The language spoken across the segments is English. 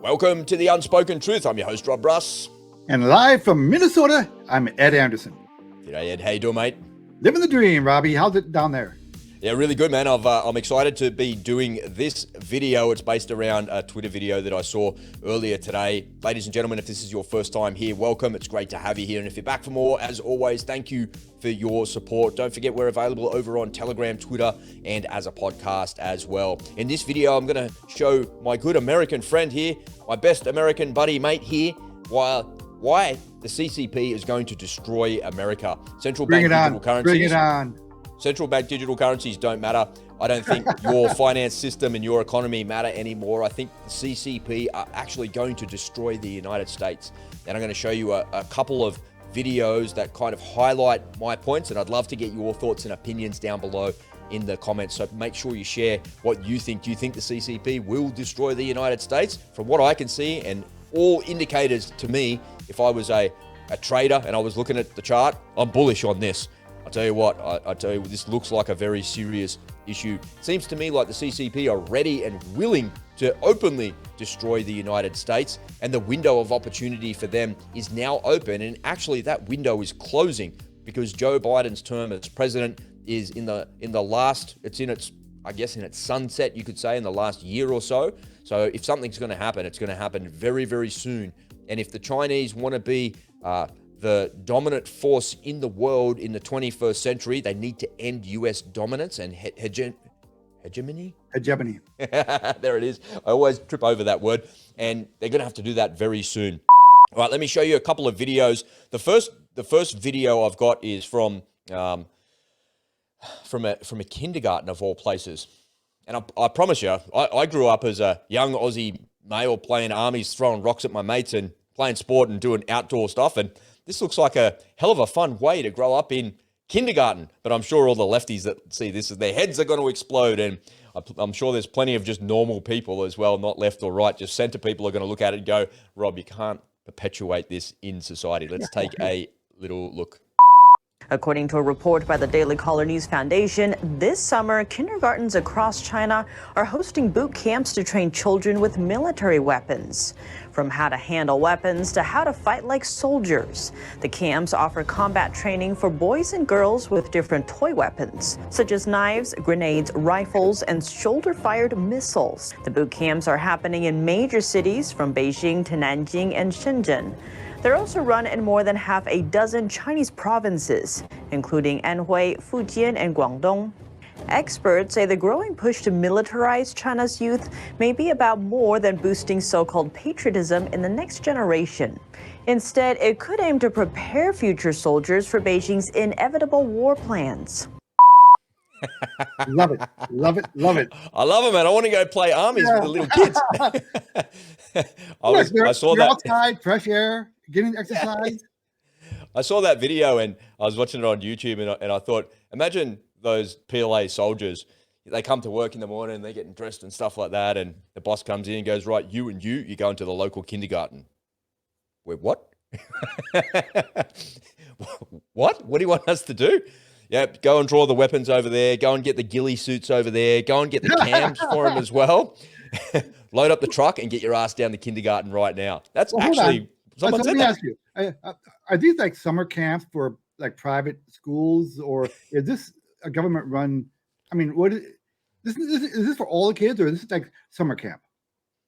Welcome to The Unspoken Truth. I'm your host, Rob Russ. And live from Minnesota, I'm Ed Anderson. G'day, Ed. How you doing, mate? Living the dream, Robbie. How's it down there? Yeah, really good, man. I'm excited to be doing this video. It's based around a Twitter video that I saw earlier today. Ladies and gentlemen, if this is your first time here, welcome. It's great to have you here. And if you're back for more, as always, thank you for your support. Don't forget we're available over on Telegram, Twitter, and as a podcast as well. In this video, I'm going to show my good American friend here, my best American buddy mate here, why the CCP is going to destroy America. Central bank digital currencies. Bring it on. Central bank digital currencies don't matter. I don't think your finance system and your economy matter anymore. I think the CCP are actually going to destroy the United States. And I'm going to show you a couple of videos that kind of highlight my points, and I'd love to get your thoughts and opinions down below in the comments. So make sure you share what you think. Do you think the CCP will destroy the United States? From what I can see, and all indicators to me, if I was a trader and I was looking at the chart, I'm bullish on this. I'll tell you what, I tell you, this looks like a very serious issue. It seems to me like the CCP are ready and willing to openly destroy the United States, and the window of opportunity for them is now open. And actually, that window is closing because Joe Biden's term as president is in the last. It's in its, I guess, in its sunset, you could say, in the last year or so. So if something's going to happen, it's going to happen very, very soon. And if the Chinese want to be the dominant force in the world in the 21st century, they need to end U.S. dominance and hegemony? Hegemony. There it is. I always trip over that word. And they're going to have to do that very soon. All right, let me show you a couple of videos. The first video I've got is from a kindergarten of all places. And I promise you, I grew up as a young Aussie male playing armies, throwing rocks at my mates and playing sport and doing outdoor stuff. And this looks like a hell of a fun way to grow up in kindergarten. But I'm sure all the lefties that see this, their heads are going to explode. And I'm sure there's plenty of just normal people as well, not left or right. Just center people are going to look at it and go, Rob, you can't perpetuate this in society. Let's take a little look. According to a report by the Daily Caller News Foundation, this summer, kindergartens across China are hosting boot camps to train children with military weapons. From how to handle weapons to how to fight like soldiers. The camps offer combat training for boys and girls with different toy weapons, such as knives, grenades, rifles, and shoulder-fired missiles. The boot camps are happening in major cities from Beijing to Nanjing and Shenzhen. They're also run in more than half a dozen Chinese provinces, including Anhui, Fujian, and Guangdong. Experts say the growing push to militarize China's youth may be about more than boosting so-called patriotism in the next generation. Instead, it could aim to prepare future soldiers for Beijing's inevitable war plans. Love it. Love it. Love it. I love it, man. I want to go play armies with the little kids. I saw that. Outside, fresh air, getting exercise. I saw that video and I was watching it on YouTube and I thought, imagine those PLA soldiers. They come to work in the morning and they're getting dressed and stuff like that. And the boss comes in and goes, right, you're going to the local kindergarten. Wait, what? What? What do you want us to do? Yep, go and draw the weapons over there. Go and get the ghillie suits over there. Go and get the cams for them as well. Load up the truck and get your ass down to kindergarten right now. That's actually, someone said that. Let me ask you, are these like summer camps for like private schools, or is this a government run? I mean, is this for all the kids, or is this like summer camp?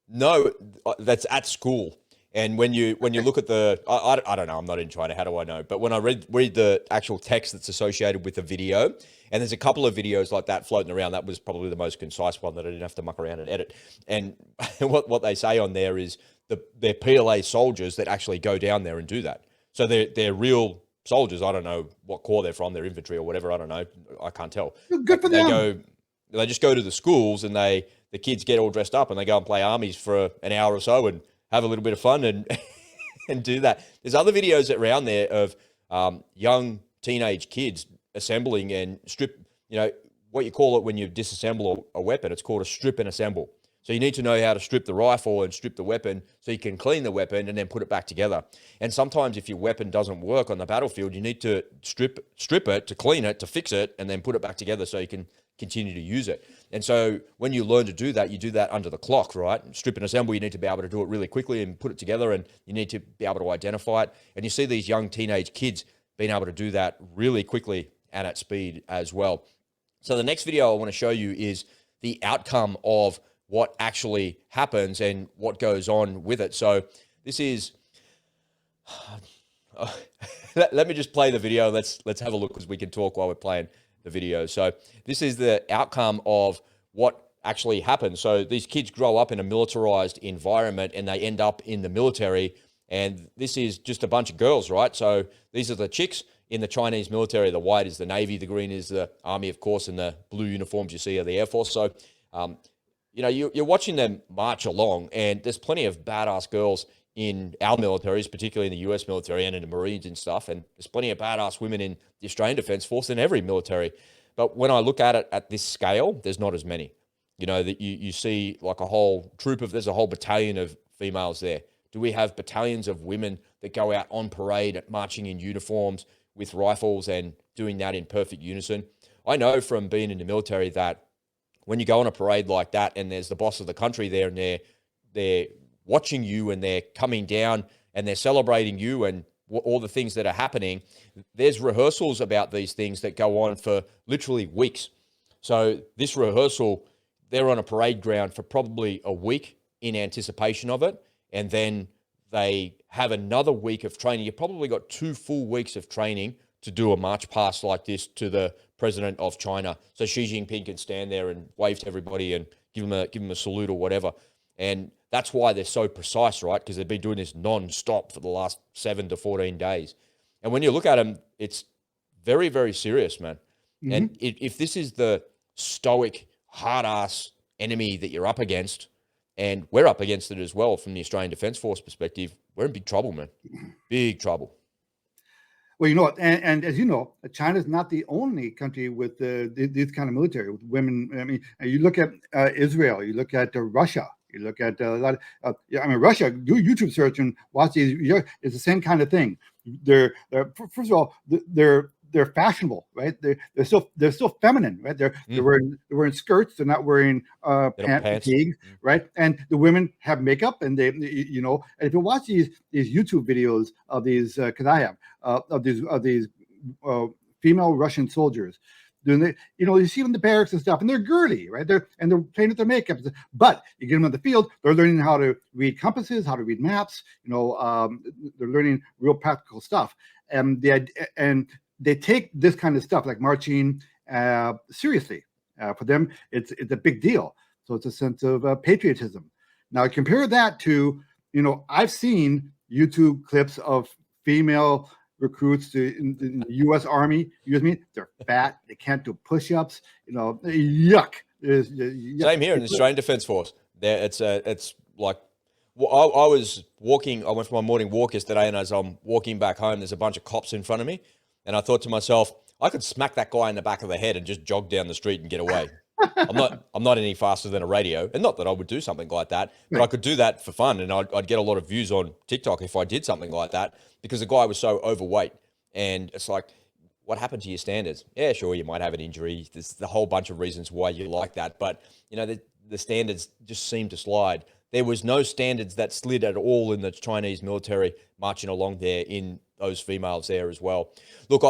No, that's at school. And when you look at the, I don't know, I'm not in China, how do I know? But when I read the actual text that's associated with the video, and there's a couple of videos like that floating around, that was probably the most concise one that I didn't have to muck around and edit. And what they say on there is they're PLA soldiers that actually go down there and do that. So they're real soldiers. I don't know what corps they're from, their infantry or whatever, I don't know. I can't tell. Good for them. They just go to the schools and the kids get all dressed up and they go and play armies for an hour or so and have a little bit of fun and do that. There's other videos around there of young teenage kids assembling and strip, what you call it when you disassemble a weapon. It's called a strip and assemble. So you need to know how to strip the rifle and strip the weapon so you can clean the weapon and then put it back together. And sometimes if your weapon doesn't work on the battlefield, you need to strip it, to clean it, to fix it, and then put it back together so you can continue to use it. And so when you learn to do that, you do that under the clock, right? Strip and assemble, you need to be able to do it really quickly and put it together, and you need to be able to identify it. And you see these young teenage kids being able to do that really quickly and at speed as well. So the next video I want to show you is the outcome of what actually happens and what goes on with it. So this is, let me just play the video. Let's have a look, because we can talk while we're playing the video. So this is the outcome of what actually happens. So these kids grow up in a militarized environment and they end up in the military. And this is just a bunch of girls, right? So these are the chicks in the Chinese military. The white is the Navy, the green is the Army, of course, and the blue uniforms you see are the Air Force. So, you know, you're watching them march along, and there's plenty of badass girls in our militaries, particularly in the US military and in the Marines and stuff. And there's plenty of badass women in the Australian Defence Force in every military. But when I look at it at this scale, there's not as many. You know, that you see like a whole there's a whole battalion of females there. Do we have battalions of women that go out on parade, marching in uniforms with rifles and doing that in perfect unison? I know from being in the military that when you go on a parade like that and there's the boss of the country there, and they're watching you and they're coming down and they're celebrating you and all the things that are happening, there's rehearsals about these things that go on for literally weeks. So this rehearsal, they're on a parade ground for probably a week in anticipation of it. And then they have another week of training. You've probably got 2 full weeks of training to do a march past like this to the president of China. So Xi Jinping can stand there and wave to everybody and give them a salute or whatever. And that's why they're so precise, right? Because they've been doing this non-stop for the last 7 to 14 days. And when you look at them, it's very, very serious, man. Mm-hmm. And if this is the stoic, hard-ass enemy that you're up against, and we're up against it as well from the Australian Defence Force perspective, we're in big trouble, man. Big trouble. Well, you know, and as you know, China is not the only country with this kind of military, with women. I mean, you look at Israel, you look at Russia, you look at a lot of, I mean, Russia, do a YouTube search and watch these. It's the same kind of thing. They're first of all, they're fashionable, right? They're still feminine, right? They're wearing skirts. They're not wearing pants, fatigues, right? And the women have makeup, and they, you know, and if you watch these YouTube videos of these, because I have of these female Russian soldiers, doing the, you know, you see them in the barracks and stuff, and they're girly, right? They're playing with their makeup, but you get them on the field, they're learning how to read compasses, how to read maps, you know, they're learning real practical stuff, and they take this kind of stuff like marching seriously. For them, it's a big deal. So it's a sense of patriotism. Now compare that to, you know, I've seen YouTube clips of female recruits in the U.S. Army. They're fat. They can't do push-ups. You know, yuck. Yuck. Same here in the Australian Defence Force. It's like, well, I was walking. I went for my morning walk yesterday, and as I'm walking back home, there's a bunch of cops in front of me. And I thought to myself, I could smack that guy in the back of the head and just jog down the street and get away. I'm not any faster than a radio, and not that I would do something like that, but I could do that for fun, and I'd get a lot of views on TikTok if I did something like that, because the guy was so overweight. And it's like, what happened to your standards? Yeah, sure, you might have an injury. There's a whole bunch of reasons why you like that, but you know, the standards just seem to slide. There was no standards that slid at all in the Chinese military marching along there in those females there as well. Look,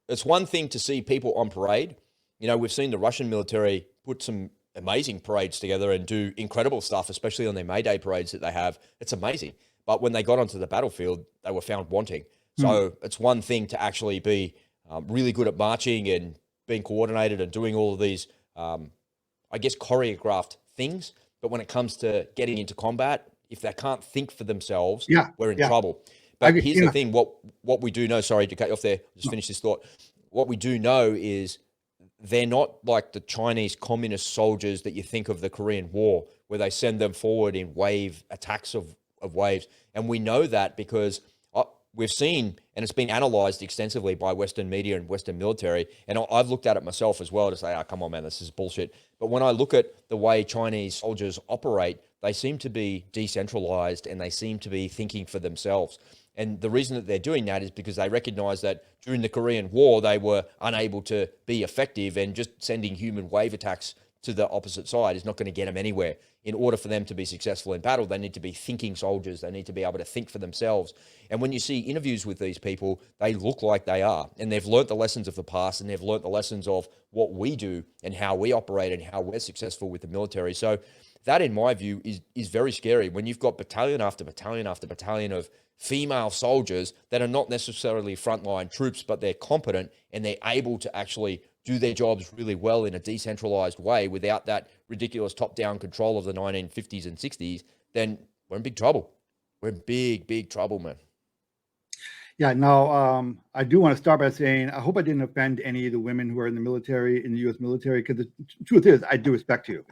it's one thing to see people on parade. You know, we've seen the Russian military put some amazing parades together and do incredible stuff, especially on their May Day parades that they have. It's amazing. But when they got onto the battlefield, they were found wanting. So it's one thing to actually be really good at marching and being coordinated and doing all of these, I guess, choreographed things. But when it comes to getting into combat, if they can't think for themselves, we're in trouble. But here's the thing, what we do know, sorry to cut you off there, just finish this thought. What we do know is they're not like the Chinese communist soldiers that you think of the Korean War, where they send them forward in wave attacks of waves. And we know that because we've seen, and it's been analyzed extensively by Western media and Western military, and I've looked at it myself as well to say, oh, come on, man, this is bullshit. But when I look at the way Chinese soldiers operate, they seem to be decentralized and they seem to be thinking for themselves. And the reason that they're doing that is because they recognize that during the Korean War, they were unable to be effective, and just sending human wave attacks to the opposite side is not going to get them anywhere. In order for them to be successful in battle, they need to be thinking soldiers. They need to be able to think for themselves. And when you see interviews with these people, they look like they are. And they've learnt the lessons of the past, and they've learnt the lessons of what we do and how we operate and how we're successful with the military. So that, in my view, is very scary when you've got battalion after battalion after battalion of female soldiers that are not necessarily frontline troops, but they're competent and they're able to actually do their jobs really well in a decentralized way without that ridiculous top-down control of the 1950s and 60s, then we're in big trouble. We're in big, big trouble, man. Yeah, now I do want to start by saying I hope I didn't offend any of the women who are in the military, in the U.S. military, because the truth is I do respect you,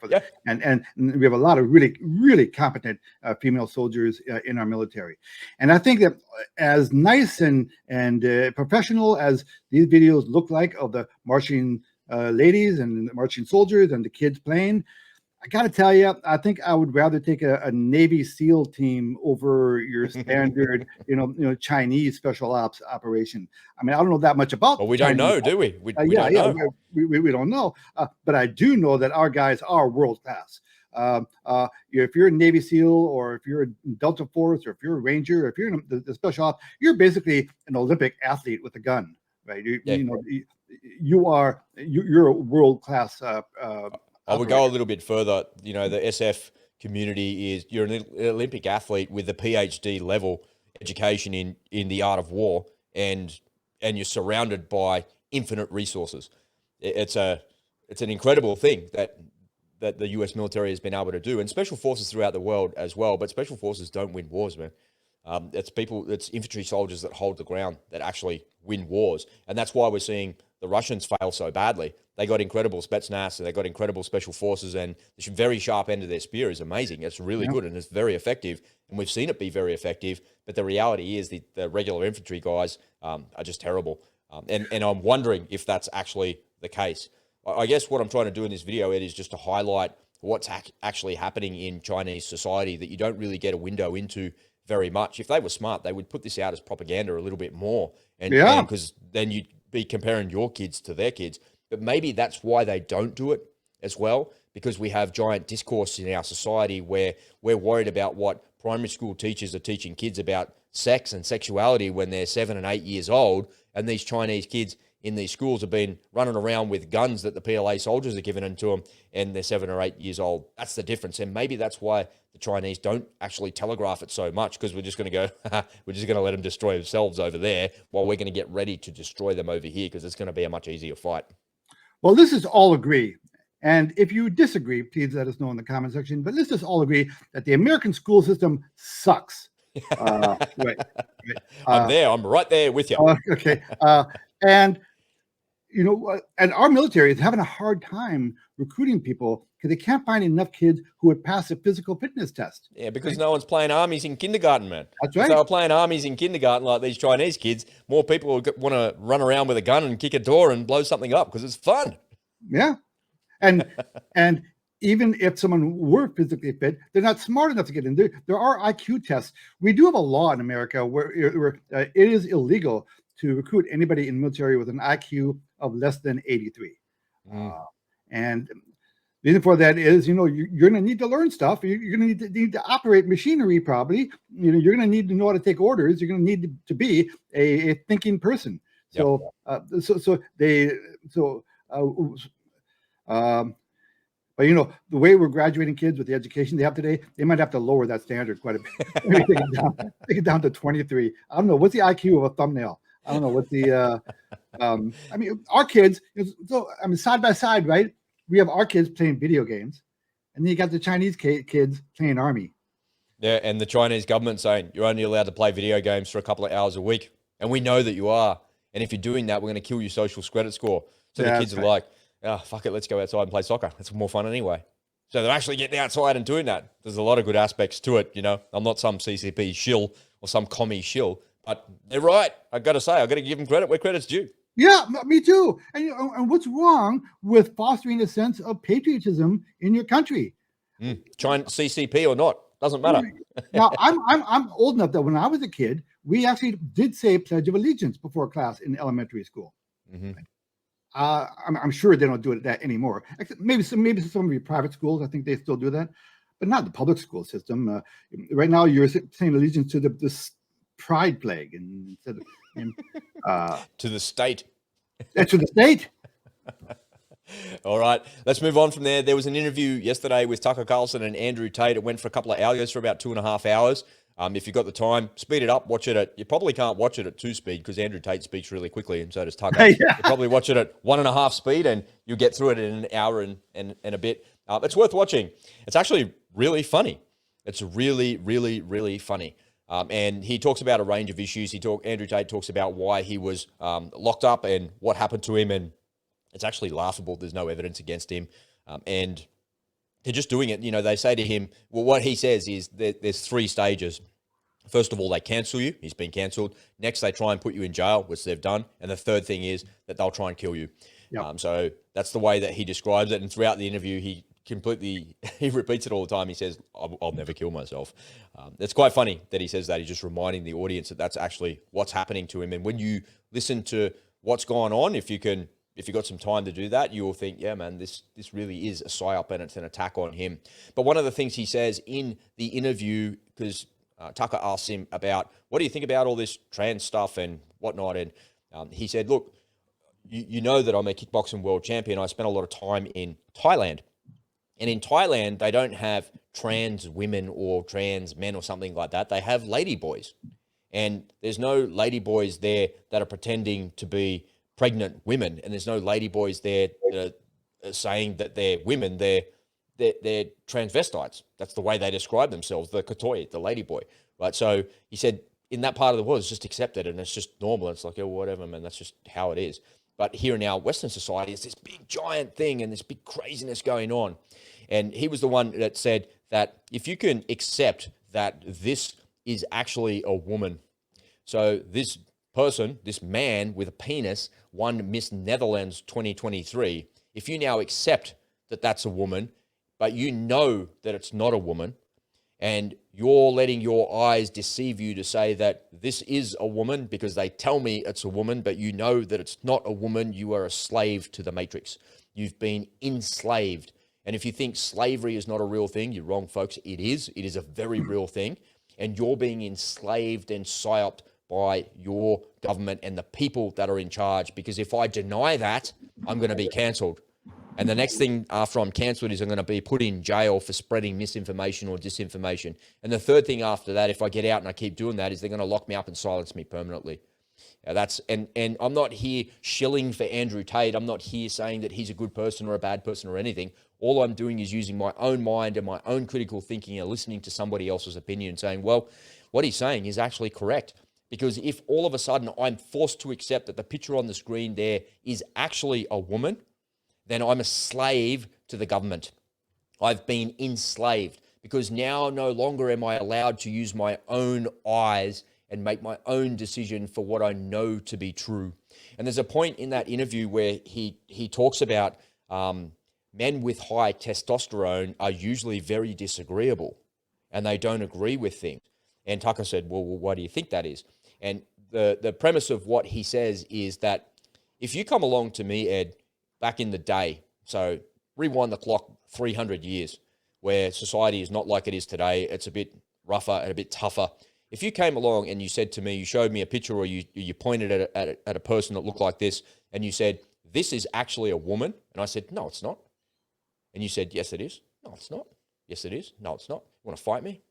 Yeah. and we have a lot of really, really competent female soldiers in our military. And I think that as nice and professional as these videos look like of the marching ladies and the marching soldiers and the kids playing, I got to tell you, I think I would rather take a Navy SEAL team over your standard, Chinese special ops operation. I mean, I don't know that much about. Well, we don't know, do we? We don't know. We don't know. But I do know that our guys are world class. If you're a Navy SEAL, or if you're a Delta Force, or if you're a Ranger, or if you're in the special ops, you're basically an Olympic athlete with a gun, right? You're a world class. I would go a little bit further. The SF community is, you're an Olympic athlete with a PhD level education in the art of war, and you're surrounded by infinite resources. It's an incredible thing that the US military has been able to do, and special forces throughout the world as well. But special forces don't win wars, man. It's infantry soldiers that hold the ground that actually win wars, and that's why we're seeing the Russians fail so badly. They got incredible Spetsnaz, and they got incredible special forces, and the very sharp end of their spear is amazing. It's really good, and it's very effective, and we've seen it be very effective. But the reality is the regular infantry guys are just terrible, and I'm wondering if that's actually the case. I guess what I'm trying to do in this video, Ed, is just to highlight what's actually happening in Chinese society that you don't really get a window into very much. If they were smart, they would put this out as propaganda a little bit more, and because then you'd be comparing your kids to their kids. But maybe that's why they don't do it as well, because we have giant discourse in our society where we're worried about what primary school teachers are teaching kids about sex and sexuality when they're 7 and 8 years old, and these Chinese kids in these schools have been running around with guns that the PLA soldiers are giving to them, and they're 7 or 8 years old. That's the difference. And maybe that's why the Chinese don't actually telegraph it so much, because we're just going to go, we're just going to let them destroy themselves over there while we're going to get ready to destroy them over here, because it's going to be a much easier fight. Well, let's just all agree. And if you disagree, please let us know in the comment section. But let's just all agree that the American school system sucks. Right. I'm right there with you. Okay. And our military is having a hard time recruiting people because they can't find enough kids who would pass a physical fitness test. Yeah, because no one's playing armies in kindergarten, man. That's right. If they were playing armies in kindergarten like these Chinese kids, more people would want to run around with a gun and kick a door and blow something up because it's fun. Yeah. And even if someone were physically fit, they're not smart enough to get in. There are IQ tests. We do have a law in America where it is illegal to recruit anybody in the military with an IQ of less than 83. And the reason for that is, you're going to need to learn stuff. You're going to need to operate machinery, probably. You're going to need to know how to take orders. You're going to need to be a thinking person. So, but the way we're graduating kids with the education they have today, they might have to lower that standard quite a bit. Maybe take it down to 23. I don't know. What's the IQ of a thumbnail? I don't know what the, our kids, side by side, right? We have our kids playing video games, and then you got the Chinese kids playing army. Yeah, and the Chinese government saying you're only allowed to play video games for a couple of hours a week. And we know that you are. And if you're doing that, we're going to kill your social credit score. So the kids are like, oh, fuck it, let's go outside and play soccer. That's more fun anyway. So they're actually getting outside and doing that. There's a lot of good aspects to it, I'm not some CCP shill or some commie shill. But they're right. I've got to say, I've got to give them credit where credit's due. Yeah, me too. And what's wrong with fostering a sense of patriotism in your country? China, CCP or not, doesn't matter. Now, I'm old enough that when I was a kid, we actually did say Pledge of Allegiance before class in elementary school. Mm-hmm. I'm sure they don't do that anymore. Maybe some of your private schools, I think they still do that, but not the public school system. Right now, you're saying allegiance to this pride flag instead of To the state. to the state. All right, let's move on from there. There was an interview yesterday with Tucker Carlson and Andrew Tate. It went for a couple of hours, for about 2.5 hours. If you've got the time, speed it up, watch it you probably can't watch it at 2 speed because Andrew Tate speaks really quickly and so does Tucker. Yeah. You probably watch it at 1.5 speed and you'll get through it in an hour and a bit. It's worth watching. It's actually really funny. It's really, really, really funny. And he talks about a range of issues. Andrew Tate talks about why he was locked up and what happened to him, and it's actually laughable. There's no evidence against him. And they're just doing it. They say to him, well, what he says is that there's 3 stages. First of all, they cancel you. He's been cancelled. Next, they try and put you in jail, which they've done. And the third thing is that they'll try and kill you. Yep. So that's the way that he describes it. And throughout the interview, he repeats it all the time. He says, I'll never kill myself. It's quite funny that he says that. He's just reminding the audience that that's actually what's happening to him. And when you listen to what's going on, if you've got some time to do that, you will think, yeah, man, this really is a psyop and it's an attack on him. But one of the things he says in the interview, because Tucker asks him about, what do you think about all this trans stuff and whatnot? And he said, look, you know that I'm a kickboxing world champion. I spent a lot of time in Thailand. And in Thailand, they don't have trans women or trans men or something like that. They have lady boys. And there's no lady boys there that are pretending to be pregnant women. And there's no lady boys there that are saying that they're women. They're transvestites. That's the way they describe themselves, the katoi, the lady boy. Right? So he said, in that part of the world, it's just accepted and it's just normal. It's like, oh, whatever, man, that's just how it is. But here in our Western society, it's this big giant thing and this big craziness going on. And he was the one that said that if you can accept that this is actually a woman, so this person, this man with a penis, won Miss Netherlands 2023, if you now accept that that's a woman, but you know that it's not a woman, and you're letting your eyes deceive you to say that this is a woman because they tell me it's a woman, but you know that it's not a woman, you are a slave to the matrix. You've been enslaved. And if you think slavery is not a real thing, you're wrong, folks. It is. It is a very real thing. And you're being enslaved and psyoped by your government and the people that are in charge. Because if I deny that, I'm going to be cancelled. And the next thing after I'm cancelled is I'm going to be put in jail for spreading misinformation or disinformation. And the third thing after that, if I get out and I keep doing that, is they're going to lock me up and silence me permanently. And I'm not here shilling for Andrew Tate. I'm not here saying that he's a good person or a bad person or anything. All I'm doing is using my own mind and my own critical thinking and listening to somebody else's opinion and saying, well, what he's saying is actually correct. Because if all of a sudden I'm forced to accept that the picture on the screen there is actually a woman, then I'm a slave to the government. I've been enslaved because now no longer am I allowed to use my own eyes and make my own decision for what I know to be true. And there's a point in that interview where he talks about men with high testosterone are usually very disagreeable and they don't agree with things. And Tucker said, well, why do you think that is? And the premise of what he says is that if you come along to me, Ed, back in the day, so rewind the clock 300 years, where society is not like it is today, it's a bit rougher and a bit tougher. If you came along and you said to me, you showed me a picture or you pointed at a person that looked like this and you said, this is actually a woman. And I said, no, it's not. And you said, yes, it is. No, it's not. Yes, it is. No, it's not. You want to fight me?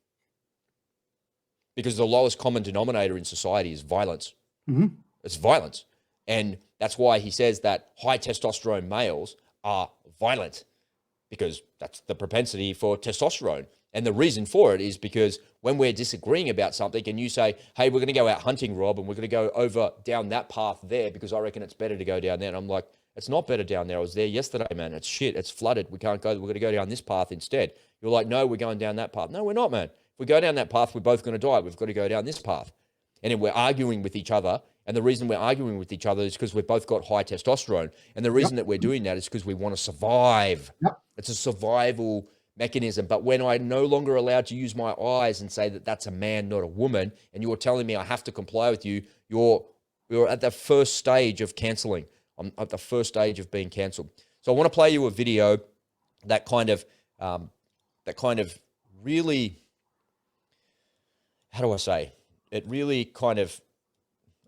Because the lowest common denominator in society is violence. Mm-hmm. It's violence. And that's why he says that high testosterone males are violent, because that's the propensity for testosterone. And the reason for it is because when we're disagreeing about something and you say, hey, we're going to go out hunting, Rob, and we're going to go down that path there because I reckon it's better to go down there. And I'm like, it's not better down there. I was there yesterday, man. It's shit. It's flooded. We can't go. We're going to go down this path instead. You're like, no, we're going down that path. No, we're not, man. If we go down that path, we're both going to die. We've got to go down this path. And then we're arguing with each other. And the reason we're arguing with each other is because we've both got high testosterone. And the reason that we're doing that is because we want to survive. Yep. It's a survival mechanism. But when I'm no longer allowed to use my eyes and say that that's a man, not a woman, and you're telling me I have to comply with you, you're at the first stage of canceling. I'm at the first stage of being cancelled. So I want to play you a video that kind of really, how do I say? It really kind of,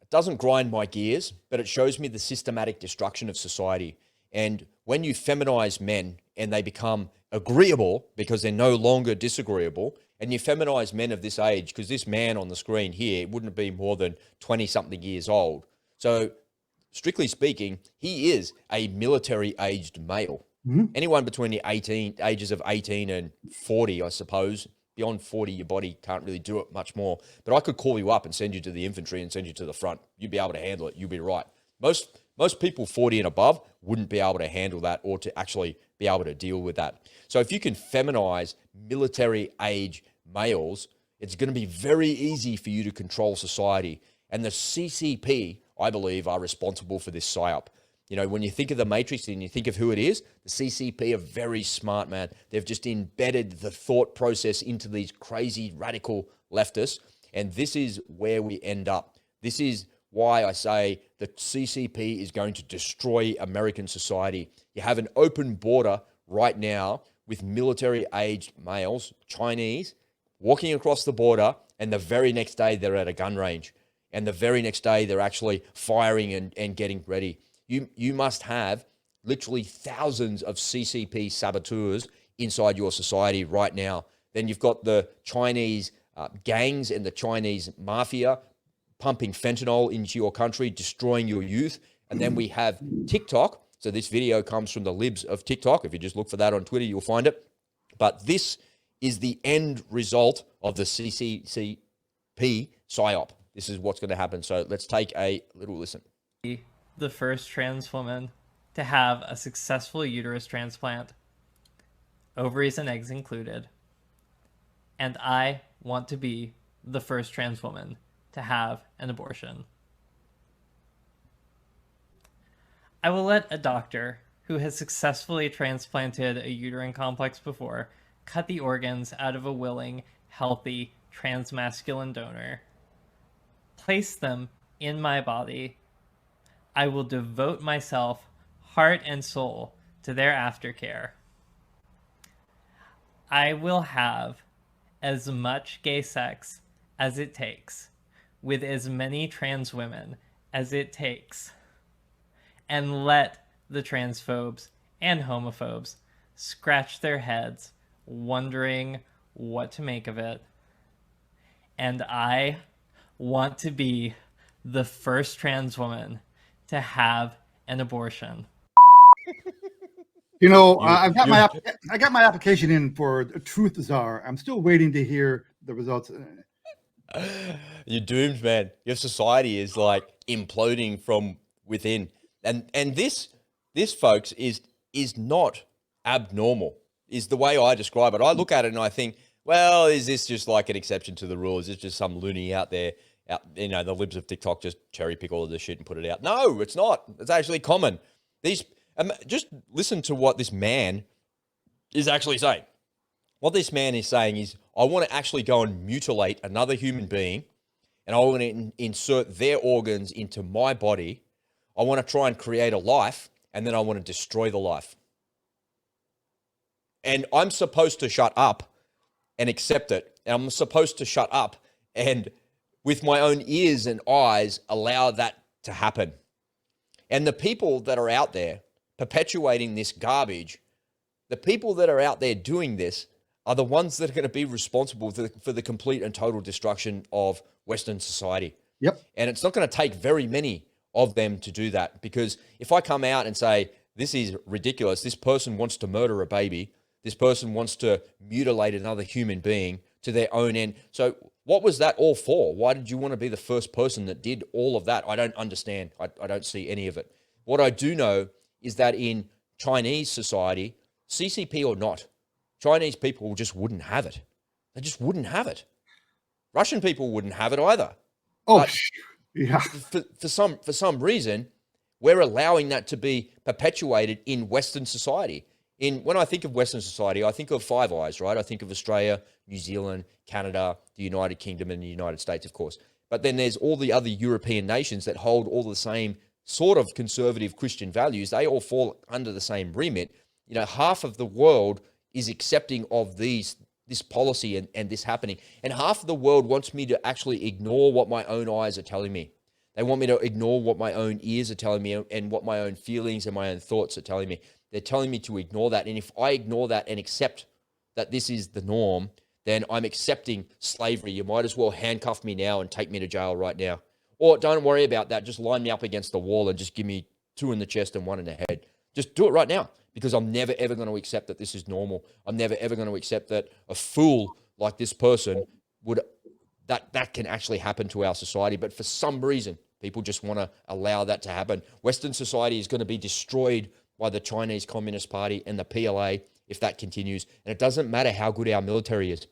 it doesn't grind my gears, but it shows me the systematic destruction of society. And when you feminize men and they become agreeable because they're no longer disagreeable, and you feminize men of this age, because this man on the screen here wouldn't be more than 20-something years old. So strictly speaking, he is a military-aged male. Mm-hmm. Anyone between the ages of 18 and 40, I suppose. Beyond 40, your body can't really do it much more. But I could call you up and send you to the infantry and send you to the front. You'd be able to handle it. You'd be right. Most people 40 and above wouldn't be able to handle that or to actually be able to deal with that. So if you can feminize military age males, it's going to be very easy for you to control society. And the CCP, I believe, are responsible for this psyop. You know, when you think of the Matrix and you think of who it is, the CCP are very smart, man. They've just embedded the thought process into these crazy radical leftists. And this is where we end up. This is why I say the CCP is going to destroy American society. You have an open border right now with military-aged males, Chinese, walking across the border, and the very next day they're at a gun range. And the very next day they're actually firing and getting ready. You must have literally thousands of CCP saboteurs inside your society right now. Then you've got the Chinese gangs and the Chinese mafia pumping fentanyl into your country, destroying your youth. And then we have TikTok. So this video comes from the libs of TikTok. If you just look for that on Twitter, you'll find it. But this is the end result of the CCP psyop. This is what's going to happen. So let's take a little listen. The first trans woman to have a successful uterus transplant, ovaries and eggs included. And I want to be the first trans woman to have an abortion. I will let a doctor who has successfully transplanted a uterine complex before cut the organs out of a willing, healthy, transmasculine donor, place them in my body. I will devote myself, heart and soul, to their aftercare. I will have as much gay sex as it takes, with as many trans women as it takes, and let the transphobes and homophobes scratch their heads, wondering what to make of it. And I want to be the first trans woman to have an abortion. You know, I got my application in for a Truth Czar. I'm still waiting to hear the results. You're doomed, man. Your society is like imploding from within, and this folks is not abnormal. Is the way I describe it. I look at it and I think, well, is this just like an exception to the rule? Is this just some loony out there? You know, the libs of TikTok just cherry pick all of this shit and put it out. No, it's not. It's actually common. Just listen to what this man is actually saying. What this man is saying is, I want to actually go and mutilate another human being, and I want to insert their organs into my body. I want to try and create a life, and then I want to destroy the life. And I'm supposed to shut up and accept it. And I'm supposed to shut up and with my own ears and eyes allow that to happen. And the people that are out there perpetuating this garbage, the people that are out there doing this are the ones that are going to be responsible for the complete and total destruction of Western society. Yep. And it's not going to take very many of them to do that, because if I come out and say, this is ridiculous, this person wants to murder a baby, this person wants to mutilate another human being to their own end. So what was that all for? Why did you want to be the first person that did all of that? I don't understand. I don't see any of it. What I do know is that in Chinese society, CCP or not, Chinese people just wouldn't have it. They just wouldn't have it. Russian people wouldn't have it either. Oh, but yeah. For some reason, we're allowing that to be perpetuated in Western society. When I think of Western society, I think of Five Eyes, right? I think of Australia, New Zealand, Canada, the United Kingdom, and the United States, of course. But then there's all the other European nations that hold all the same sort of conservative Christian values, they all fall under the same remit. You know, half of the world is accepting of this policy and this happening. And half of the world wants me to actually ignore what my own eyes are telling me. They want me to ignore what my own ears are telling me and what my own feelings and my own thoughts are telling me. They're telling me to ignore that. And if I ignore that and accept that this is the norm, then I'm accepting slavery. You might as well handcuff me now and take me to jail right now. Or don't worry about that. Just line me up against the wall and just give me 2 in the chest and 1 in the head. Just do it right now, because I'm never, ever going to accept that this is normal. I'm never, ever going to accept that a fool like this person would, that can actually happen to our society. But for some reason, people just want to allow that to happen. Western society is going to be destroyed by the Chinese Communist Party and the PLA if that continues. And it doesn't matter how good our military is.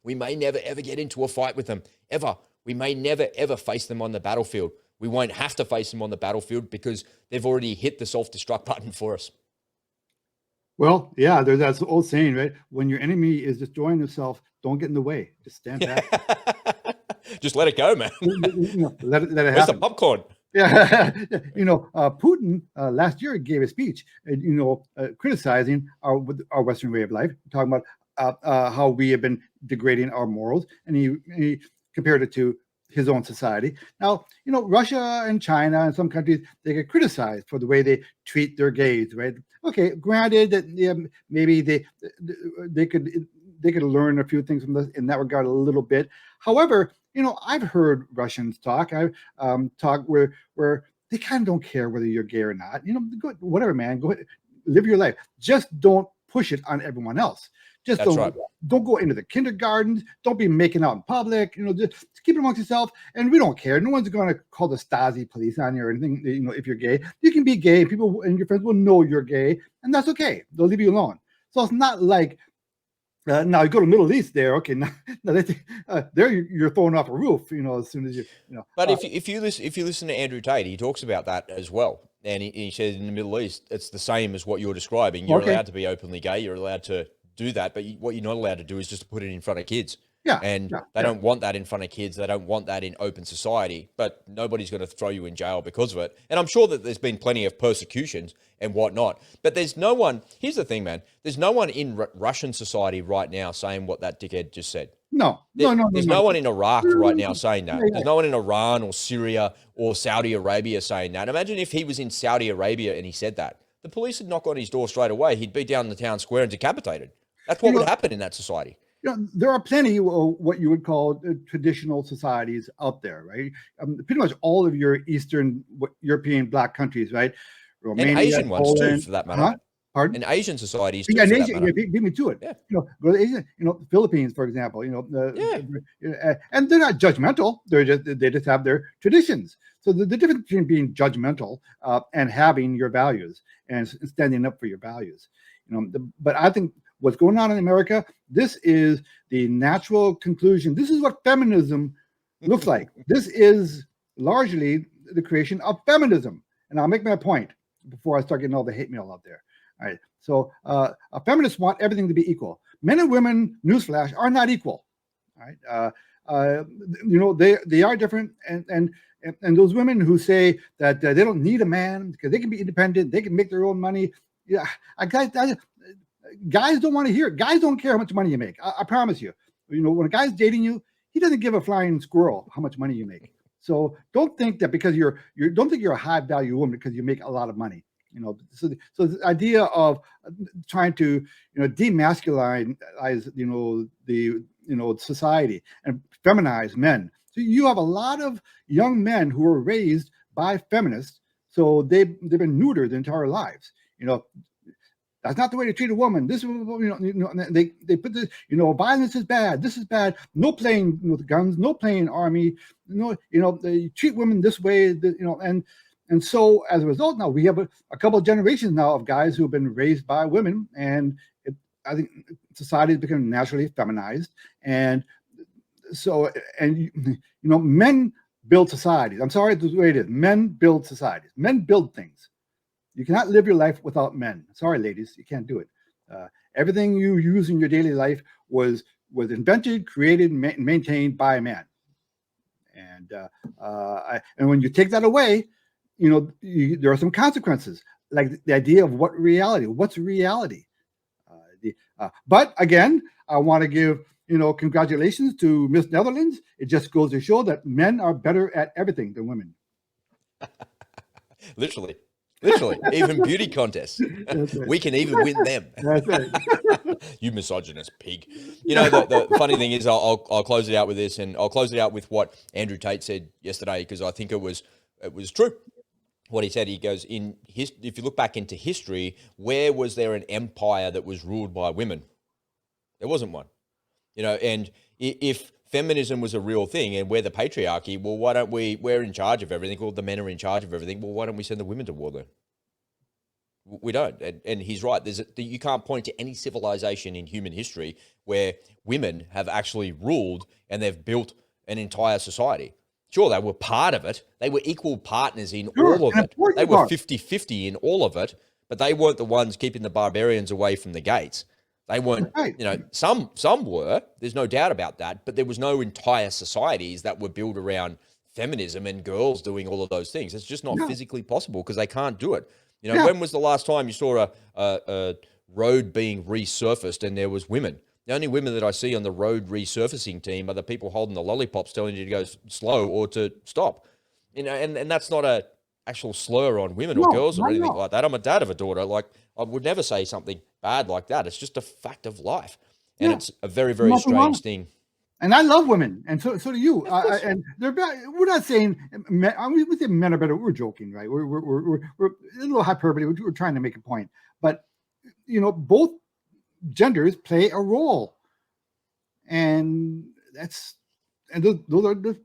We may never, ever get into a fight with them, ever. We may never, ever face them on the battlefield. We won't have to face them on the battlefield because they've already hit the self-destruct button for us. Well, yeah, there's that old saying, right? When your enemy is destroying himself, don't get in the way. Just stand back. Just let it go, man. Let it happen. Where's the popcorn? Yeah, Putin last year gave a speech, criticizing our Western way of life, talking about how we have been degrading our morals, and he compared it to his own society. Now, Russia and China and some countries, they get criticized for the way they treat their gays, right? Okay, granted that maybe they could learn a few things from this in that regard a little bit. However, I've heard Russians talk. I've talked where they kind of don't care whether you're gay or not. Go, whatever, man. Go ahead, live your life. Just don't push it on everyone else. Just don't go into the kindergartens. Don't be making out in public. Just keep it amongst yourself. And we don't care. No one's going to call the Stasi police on you or anything. If you're gay, you can be gay. People and your friends will know you're gay, and that's okay. They'll leave you alone. So it's not like now you go to the Middle East. There, okay. Now there you're thrown off a roof. As soon as you. But if you listen to Andrew Tate, he talks about that as well. And he says in the Middle East, it's the same as what you're describing. You're allowed to be openly gay. You're allowed to do that, but what you're not allowed to do is just put it in front of kids. They don't want that in front of kids. They don't want that in open society, but nobody's going to throw you in jail because of it. And I'm sure that there's been plenty of persecutions and whatnot, but there's no one, here's the thing, man, there's no one in Russian society right now saying what that dickhead just said. There's no one in Iraq right now saying that. There's no one in Iran or Syria or Saudi Arabia saying that. Imagine if he was in Saudi Arabia and he said that. The police would knock on his door straight away. He'd be down in the town square and decapitated. That's what would happen in that society. There are plenty of what you would call traditional societies out there, right? Pretty much all of your Eastern European black countries, right? Romania, and Asian ones Poland, too, for that matter. Pardon? And Asian societies too, yeah, for Asian, that matter. beat me to it. Yeah. Go to Asia, the Philippines, for example. And they're not judgmental. They just have their traditions. So the difference between being judgmental and having your values and standing up for your values. But I think what's going on in America, this is the natural conclusion. This is what feminism looks like. This is largely the creation of feminism. And I'll make my point before I start getting all the hate mail out there. All right. So feminists want everything to be equal. Men and women, newsflash, are not equal. All right. They are different. And those women who say that they don't need a man because they can be independent, they can make their own money. Yeah, guys don't want to hear it. Guys don't care how much money you make. I promise you. When a guy's dating you, he doesn't give a flying squirrel how much money you make. So don't think that because don't think you're a high value woman because you make a lot of money. So the idea of trying to demasculinize the society and feminize men. So you have a lot of young men who were raised by feminists, so they've been neutered their entire lives. That's not the way to treat a woman. This, they put this, violence is bad. This is bad. No playing with guns. No playing army. They treat women this way. And so as a result, now we have a couple of generations now of guys who have been raised by women, and I think society has become naturally feminized. And so, men build societies. I'm sorry, this is the way it is. Men build societies. Men build things. You cannot live your life without men. Sorry, ladies, you can't do it. Everything you use in your daily life was invented, created, and maintained by a man. And when you take that away, there are some consequences, like the idea of what's reality. But again, I want to give congratulations to Miss Netherlands. It just goes to show that men are better at everything than women. Literally, even beauty contests. Right. We can even win them. That's right. You misogynist pig. The funny thing is, I'll close it out with this, and I'll close it out with what Andrew Tate said yesterday, because I think it was true. What he said, he goes, if you look back into history, where was there an empire that was ruled by women? There wasn't one. And if feminism was a real thing and we're the patriarchy, well, why don't we're in charge of everything, well, the men are in charge of everything, well, why don't we send the women to war then? We don't. And he's right. You can't point to any civilization in human history where women have actually ruled and they've built an entire society. Sure, they were part of it. They were equal partners in all of it. They were 50-50 in all of it, but they weren't the ones keeping the barbarians away from the gates. They weren't, some were, there's no doubt about that, but there was no entire societies that were built around feminism and girls doing all of those things. It's just not physically possible because they can't do it. When was the last time you saw a road being resurfaced and there was women? The only women that I see on the road resurfacing team are the people holding the lollipops telling you to go slow or to stop. And that's not a actual slur on women or girls or anything like that. I'm a dad of a daughter. Like, I would never say something bad like that. It's just a fact of life. And it's a very, very strange thing. And I love women, and so do you. And we're not saying men. We say men are better. We're joking, right? We're a little hyperbole. We're trying to make a point, but both genders play a role, and those are the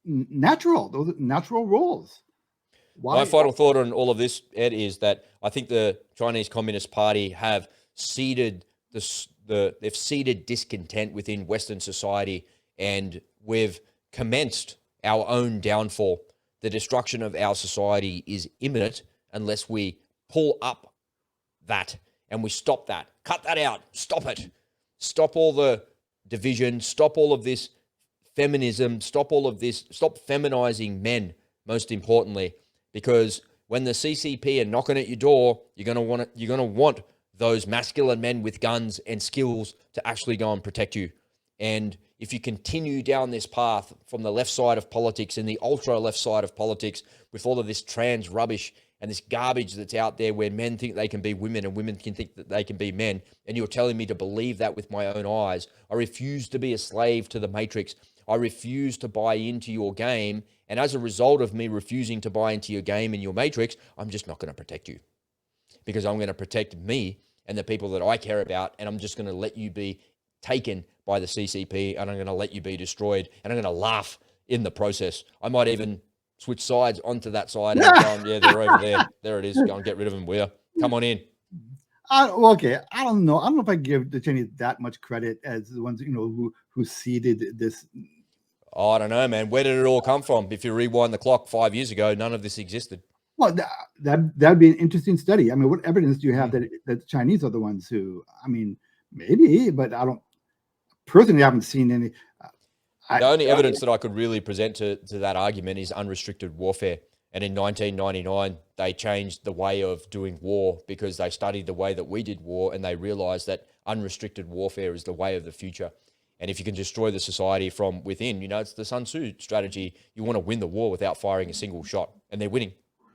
natural. Those are natural roles. My final thought on all of this, Ed, is that I think the Chinese Communist Party have seeded they've seeded discontent within Western society, and we've commenced our own downfall. The destruction of our society is imminent unless we pull up that and we stop that. Cut that out. Stop it. Stop all the division. Stop all of this feminism. Stop all of this. Stop feminizing men, most importantly, because when the CCP are knocking at your door, you're going to want those masculine men with guns and skills to actually go and protect you. And if you continue down this path from the left side of politics and the ultra left side of politics with all of this trans rubbish and this garbage that's out there where men think they can be women and women can think that they can be men, and you're telling me to believe that with my own eyes, I refuse to be a slave to the matrix. I refuse to buy into your game. And as a result of me refusing to buy into your game and your matrix, I'm just not going to protect you, because I'm going to protect me and the people that I care about, and I'm just going to let you be taken by the CCP, and I'm going to let you be destroyed, and I'm going to laugh in the process. I might even switch sides onto that side and go, they're over there. There it is. Go and get rid of them. Come on in. Okay, I don't know. I don't know if I give the Chinese that much credit as the ones who seeded this. Oh, I don't know, man. Where did it all come from? If you rewind the clock 5 years ago, none of this existed. Well, that'd be an interesting study. I mean, what evidence do you have that the Chinese are the ones who? I mean, maybe, but I don't personally. I haven't seen any. The only evidence that I could really present to that argument is unrestricted warfare. And in 1999, they changed the way of doing war because they studied the way that we did war, and they realized that unrestricted warfare is the way of the future. And if you can destroy the society from within, it's the Sun Tzu strategy. You want to win the war without firing a single shot, and they're winning.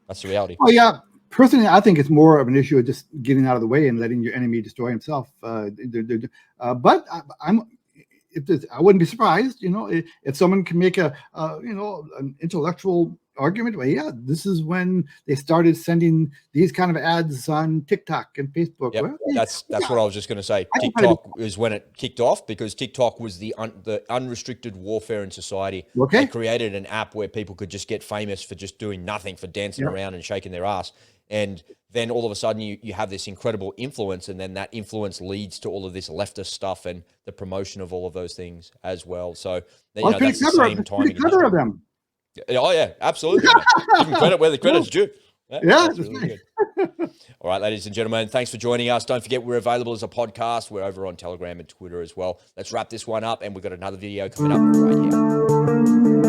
That's the reality. Oh yeah, personally, I think it's more of an issue of just getting out of the way and letting your enemy destroy himself. But I wouldn't be surprised, if someone can make an intellectual argument. Well, yeah, this is when they started sending these kind of ads on TikTok and Facebook. Yep. Well, that's what I was just going to say. TikTok is when it kicked off, because TikTok was the unrestricted warfare in society. Okay. They created an app where people could just get famous for just doing nothing, for dancing around and shaking their ass. And then all of a sudden you have this incredible influence, and then that influence leads to all of this leftist stuff and the promotion of all of those things as well. So, that's the same timing. Clever of them. Oh yeah, absolutely. Give them credit where the credit's due. Yeah, that's really good. All right, ladies and gentlemen, thanks for joining us. Don't forget, we're available as a podcast. We're over on Telegram and Twitter as well. Let's wrap this one up, and we've got another video coming up right here.